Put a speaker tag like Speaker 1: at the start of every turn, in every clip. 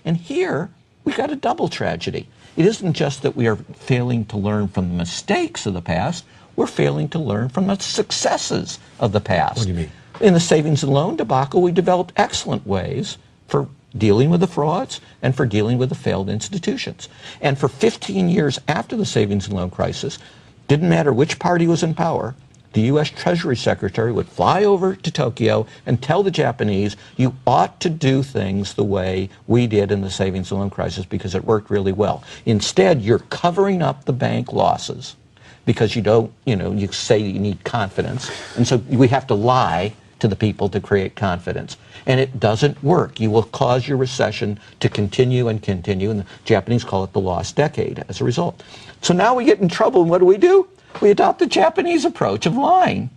Speaker 1: And here, we got a double tragedy. It isn't just that we are failing to learn from the mistakes of the past, we're failing to learn from the successes of the past.
Speaker 2: What do you mean?
Speaker 1: In the savings and loan debacle, we developed excellent ways for dealing with the frauds and for dealing with the failed institutions. And for 15 years after the savings and loan crisis, didn't matter which party was in power, the U.S. Treasury Secretary would fly over to Tokyo and tell the Japanese, you ought to do things the way we did in the savings and loan crisis because it worked really well. Instead, you're covering up the bank losses because you say you need confidence. And so we have to lie to the people to create confidence. And it doesn't work. You will cause your recession to continue and continue, and the Japanese call it the lost decade as a result. So now we get in trouble, and what do? We adopt the Japanese approach of lying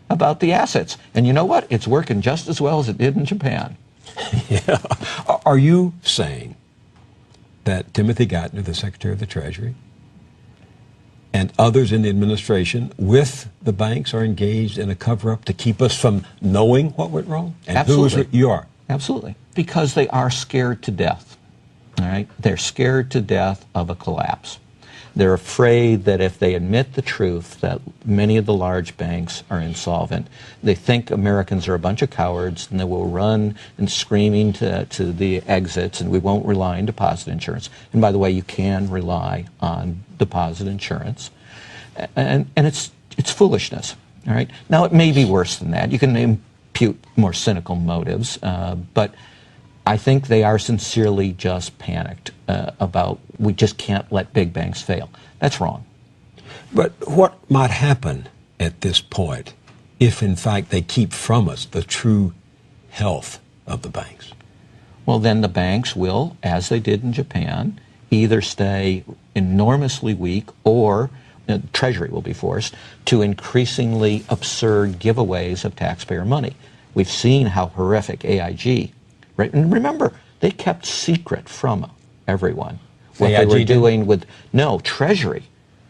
Speaker 1: about the assets. And you know what? It's working just as well as it did in Japan.
Speaker 2: Yeah. Are you saying that Timothy Geithner, the Secretary of the Treasury, and others in the administration with the banks are engaged in a cover-up to keep us from knowing what went wrong? And
Speaker 1: Absolutely.
Speaker 2: You are?
Speaker 1: Absolutely. Because they are scared to death. All right? They're scared to death of a collapse. They're afraid that if they admit the truth that many of the large banks are insolvent, they think Americans are a bunch of cowards and they will run and screaming to the exits, and we won't rely on deposit insurance. And by the way, you can rely on deposit insurance. And it's foolishness. All right? Now, it may be worse than that. You can impute more cynical motives, but I think they are sincerely just panicked about we just can't let big banks fail. That's wrong.
Speaker 2: But what might happen at this point if, in fact, they keep from us the true health of the banks?
Speaker 1: Well, then the banks will, as they did in Japan, either stay enormously weak or the Treasury will be forced to increasingly absurd giveaways of taxpayer money. We've seen how horrific AIG. Right? And remember, they kept secret from everyone what
Speaker 2: AIG
Speaker 1: they were doing with, Treasury.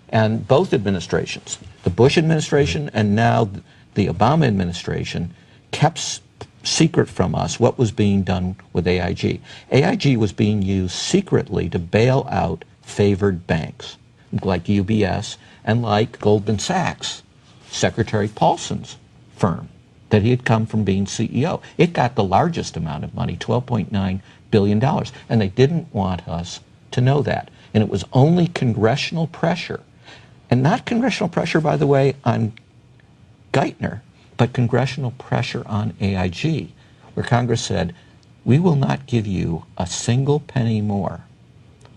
Speaker 1: And both administrations, the Bush administration and now the Obama administration, kept secret from us what was being done with AIG. AIG was being used secretly to bail out favored banks, like UBS and like Goldman Sachs, Secretary Paulson's firm that he had come from being CEO. It got the largest amount of money, $12.9 billion, and they didn't want us to know that. And it was only congressional pressure, and not congressional pressure, by the way, on Geithner, but congressional pressure on AIG, where Congress said, we will not give you a single penny more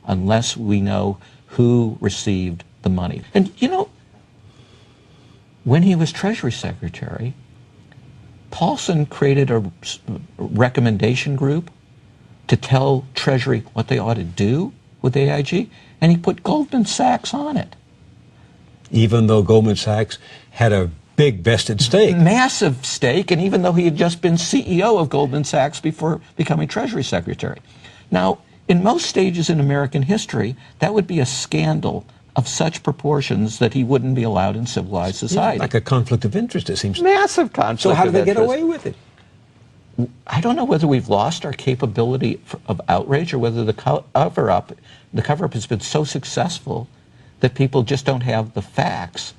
Speaker 1: unless we know who received the money. And when he was Treasury Secretary, Paulson created a recommendation group to tell Treasury what they ought to do with AIG, and he put Goldman Sachs on it.
Speaker 2: Even though Goldman Sachs had a big vested stake.
Speaker 1: Massive stake, and even though he had just been CEO of Goldman Sachs before becoming Treasury Secretary. Now, in most stages in American history, that would be a scandal of such proportions that he wouldn't be allowed in civilized society.
Speaker 2: Yeah, like a conflict of interest, it seems.
Speaker 1: Massive conflict
Speaker 2: So how did
Speaker 1: of
Speaker 2: they get
Speaker 1: interest.
Speaker 2: away with it?
Speaker 1: I don't know whether we've lost our capability of outrage or whether the cover-up has been so successful that people just don't have the facts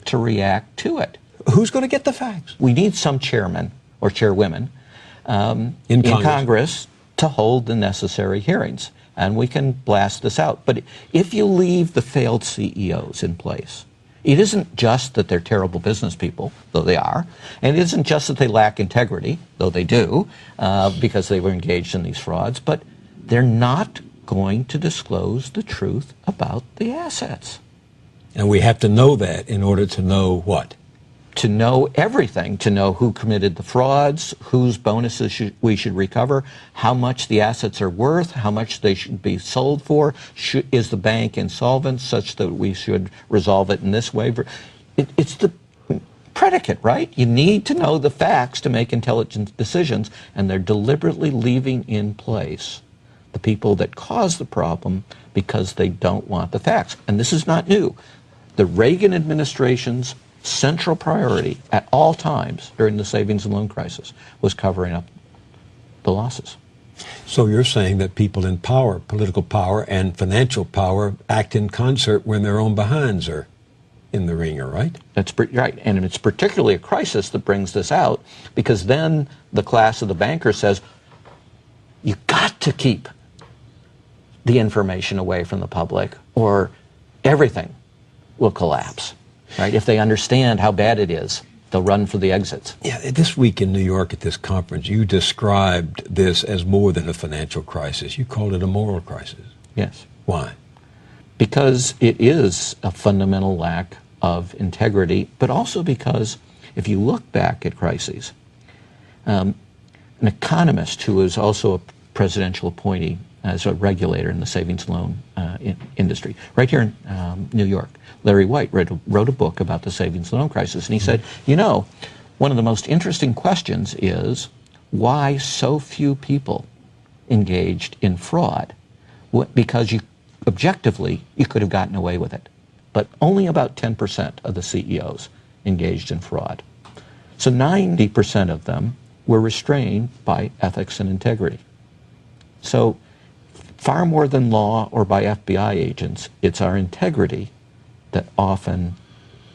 Speaker 1: to react to it.
Speaker 2: Who's going to get the facts?
Speaker 1: We need some chairmen or chairwomen in Congress to hold the necessary hearings. And we can blast this out. But if you leave the failed CEOs in place, it isn't just that they're terrible business people, though they are, and it isn't just that they lack integrity, though they do, because they were engaged in these frauds, but they're not going to disclose the truth about the assets.
Speaker 2: And we have to know that in order to know what?
Speaker 1: To know everything, to know who committed the frauds, whose bonuses we should recover, how much the assets are worth, how much they should be sold for, is the bank insolvent such that we should resolve it in this way. It's the predicate, right? You need to know the facts to make intelligent decisions, and they're deliberately leaving in place the people that cause the problem because they don't want the facts. And this is not new. The Reagan administration's central priority at all times during the savings and loan crisis was covering up the losses.
Speaker 2: So you're saying that people in power, political power and financial power, act in concert when their own behinds are in the ringer, right?
Speaker 1: That's right. And it's particularly a crisis that brings this out, because then the class of the bankers says, you got to keep the information away from the public or everything will collapse, right? If they understand how bad it is, they'll run for the exits.
Speaker 2: Yeah, this week in New York at this conference, you described this as more than a financial crisis. You called it a moral crisis.
Speaker 1: Yes.
Speaker 2: Why?
Speaker 1: Because it is a fundamental lack of integrity, but also because if you look back at crises, an economist who is also a presidential appointee as a regulator in the savings loan industry, right here in New York, Larry White wrote a book about the savings loan crisis, and he said, you know, one of the most interesting questions is why so few people engaged in fraud, because objectively, you could have gotten away with it. But only about 10% of the CEOs engaged in fraud. So 90% of them were restrained by ethics and integrity. So far more than law or by FBI agents, it's our integrity that often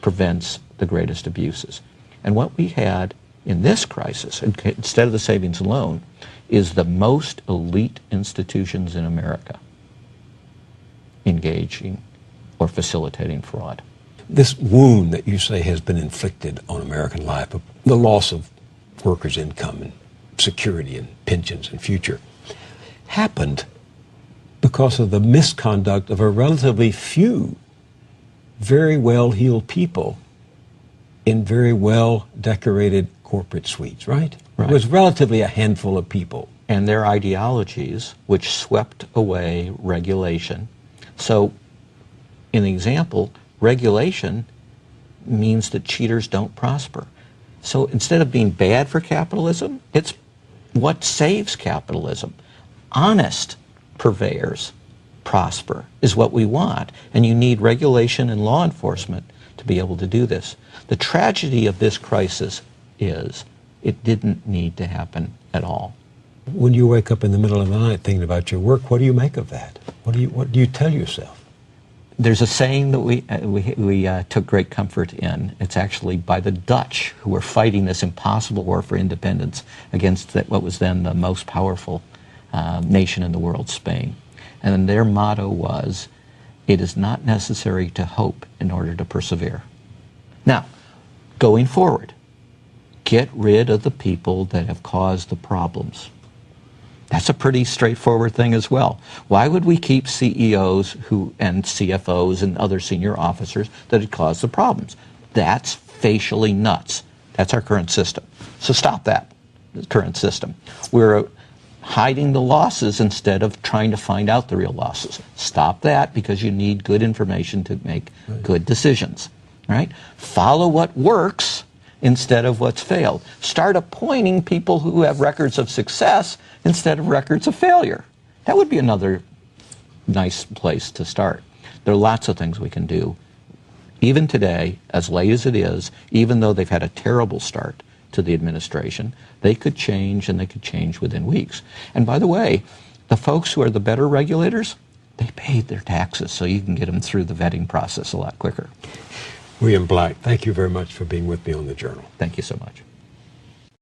Speaker 1: prevents the greatest abuses. And what we had in this crisis, instead of the savings and loan, is the most elite institutions in America engaging or facilitating fraud.
Speaker 2: This wound that you say has been inflicted on American life, the loss of workers' income and security and pensions and future, happened because of the misconduct of a relatively few very well-heeled people in very well-decorated corporate suites, right?
Speaker 1: Right.
Speaker 2: It was relatively a handful of people.
Speaker 1: And their ideologies, which swept away regulation. So, in the example, regulation means that cheaters don't prosper. So instead of being bad for capitalism, it's what saves capitalism. Honest purveyors prosper is what we want, and you need regulation and law enforcement to be able to do this. The tragedy of this crisis is it didn't need to happen at all.
Speaker 2: When you wake up in the middle of the night thinking about your work, what do you make of that? What do you tell yourself?
Speaker 1: There's a saying that we took great comfort in. It's actually by the Dutch, who were fighting this impossible war for independence against what was then the most powerful nation in the world, Spain. And their motto was, it is not necessary to hope in order to persevere. Now, going forward, get rid of the people that have caused the problems. That's a pretty straightforward thing as well. Why would we keep CEOs and CFOs and other senior officers that had caused the problems? That's facially nuts. That's our current system. So stop that, the current system. We're hiding the losses instead of trying to find out the real losses. Stop that, because you need good information to make good decisions. Right? Follow what works instead of what's failed. Start appointing people who have records of success instead of records of failure. That would be another nice place to start. There are lots of things we can do. Even today, as late as it is, even though they've had a terrible start to the administration, they could change, and they could change within weeks. And by the way, the folks who are the better regulators, they paid their taxes, so you can get them through the vetting process a lot quicker.
Speaker 2: William Black, thank you very much for being with me on the Journal.
Speaker 1: Thank you so much.